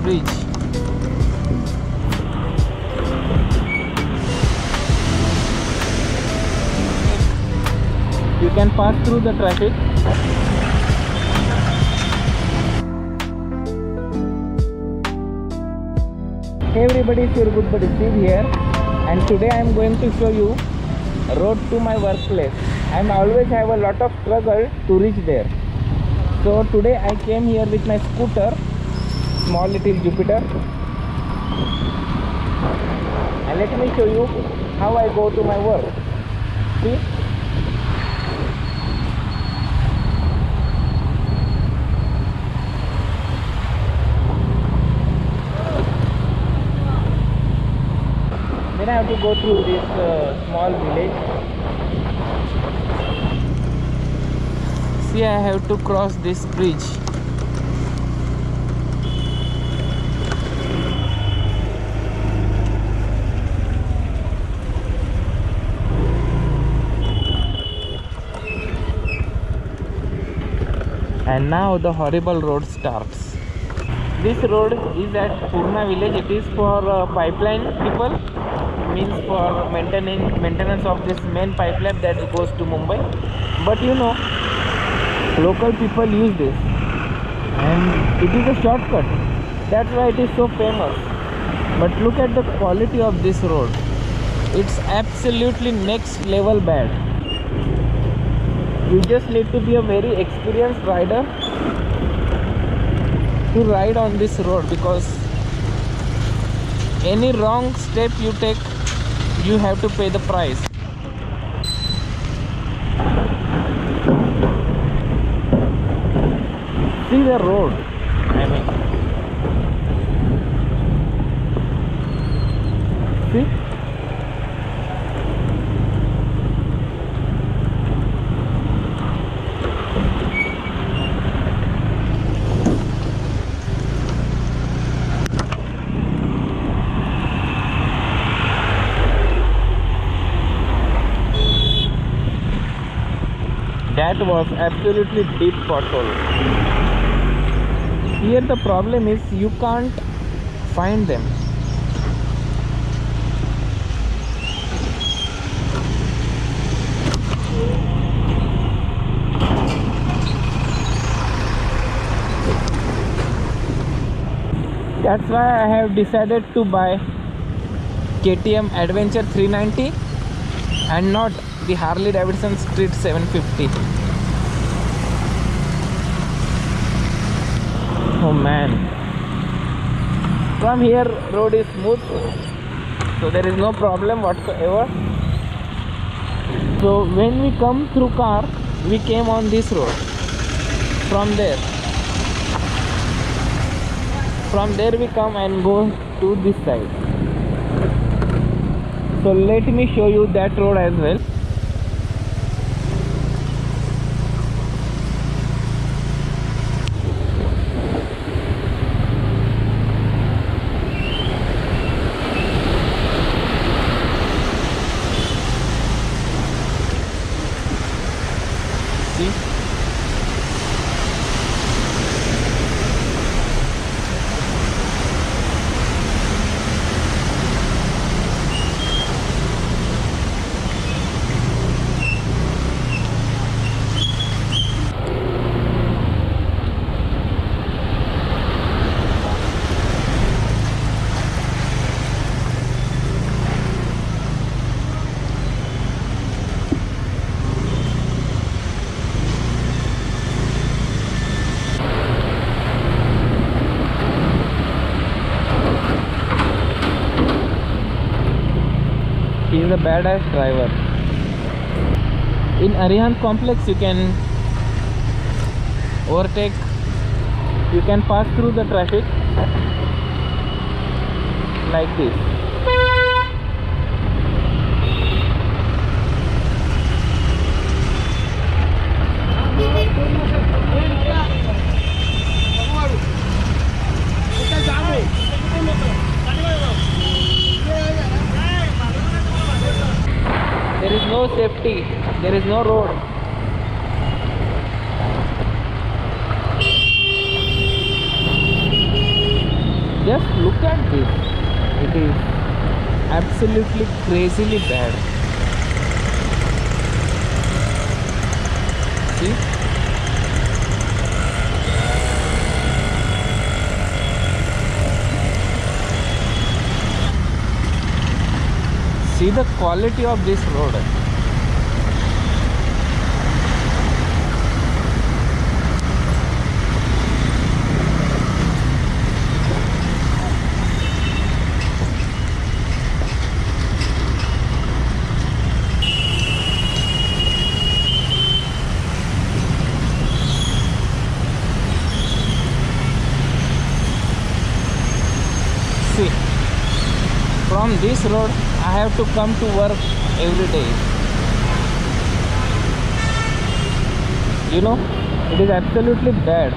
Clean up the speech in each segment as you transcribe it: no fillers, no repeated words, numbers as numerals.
bridge. You can pass through the traffic. Hey everybody, it's your good buddy Steve here, and today I am going to show you road to my workplace. I always have a lot of struggle to reach there. So today I came here with my scooter, small little Jupiter, and let me show you how I go to my work. See? Then I have to go through this small village. See, I have to cross this bridge. And now the horrible road starts. This road is at Purna village. It is for pipeline people, means for maintenance of this main pipeline that goes to Mumbai. But you know, local people use this, and it is a shortcut. That's why it is so famous. But look at the quality of this road. It's absolutely next level bad. You just need to be a very experienced rider to ride on this road, because any wrong step you take, you have to pay the price. See the road, I mean, see? That was absolutely deep pothole. Here the problem is you can't find them. That's why I have decided to buy KTM Adventure 390 and not the Harley Davidson Street 750. Oh man, from here road is smooth, so there is no problem whatsoever. So when we come through car, we came on this road. From there we come and go to this side. So let me show you that road as well. See? He is a badass driver. In Arihant complex you can overtake, you can pass through the traffic like this. There is no safety, there is no road. It is absolutely crazily bad. See? See the quality of this road. See, from this road I have to come to work every day. You know, it is absolutely bad.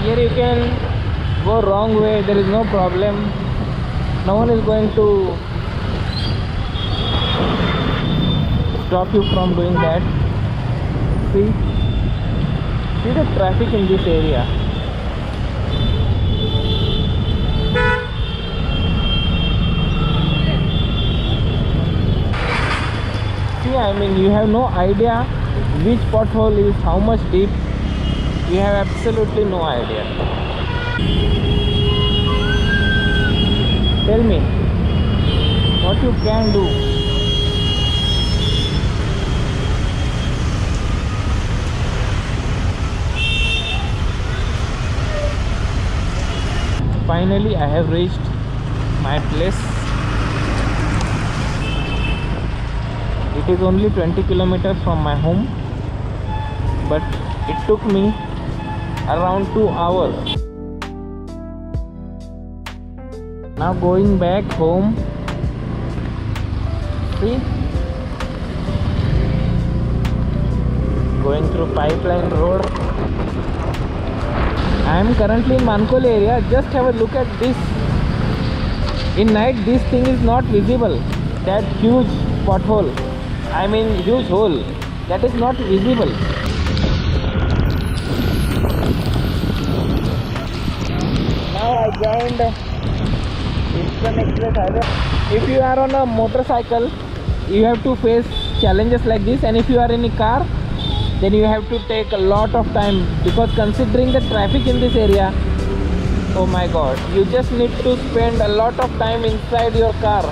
Here you can go wrong way, there is no problem. No one is going to stop you from doing that. See the traffic in this area. See, I mean, you have no idea which pothole is how much deep. You have absolutely no idea. Tell me what you can do. Finally, I have reached my place. It is only 20 kilometers from my home, but it took me around 2 hours. Now going back home. See, going through Pipeline Road. I am currently in Mankoli area. Just have a look at this. In night this thing is not visible. That huge pothole, I mean huge hole, that is not visible. Now I joined Eastern Express Highway. If you are on a motorcycle, you have to face challenges like this, and if you are in a car, then you have to take a lot of time, because considering the traffic in this area, oh my god, you just need to spend a lot of time inside your car.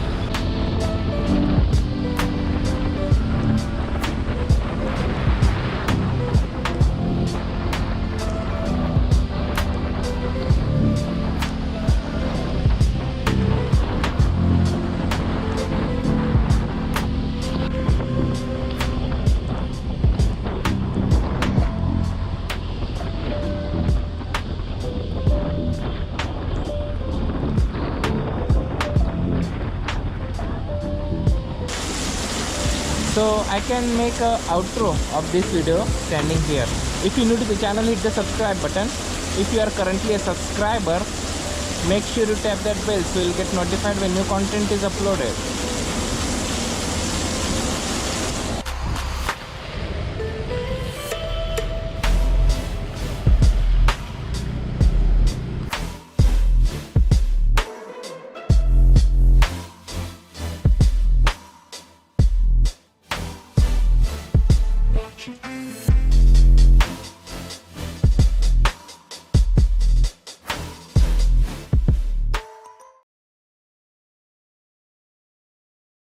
So I can make a outro of this video standing here. If you're new to the channel, hit the subscribe button. If you are currently a subscriber, make sure you tap that bell so you'll get notified when new content is uploaded.